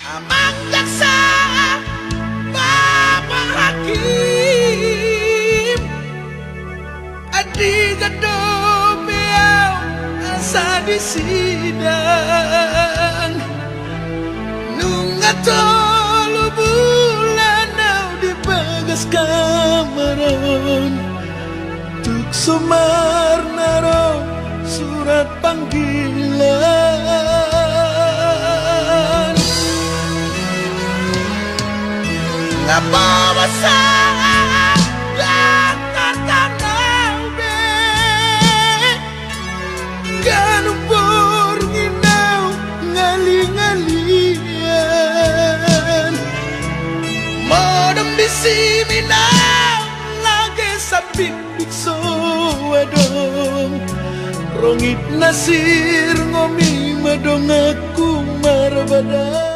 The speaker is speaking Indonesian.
Amang jaksa Bapak Hakim Adi gedom yang asa di sidang Nungatolu bulan di bagas kamaron Tuk sumar naro surat panggilan Ngapa basah Jakarta naube Ganumpur nginau ngali-ngalian Modem bisi minau lagi sabik bikso wadong Rongit nasir ngomi madong aku marabada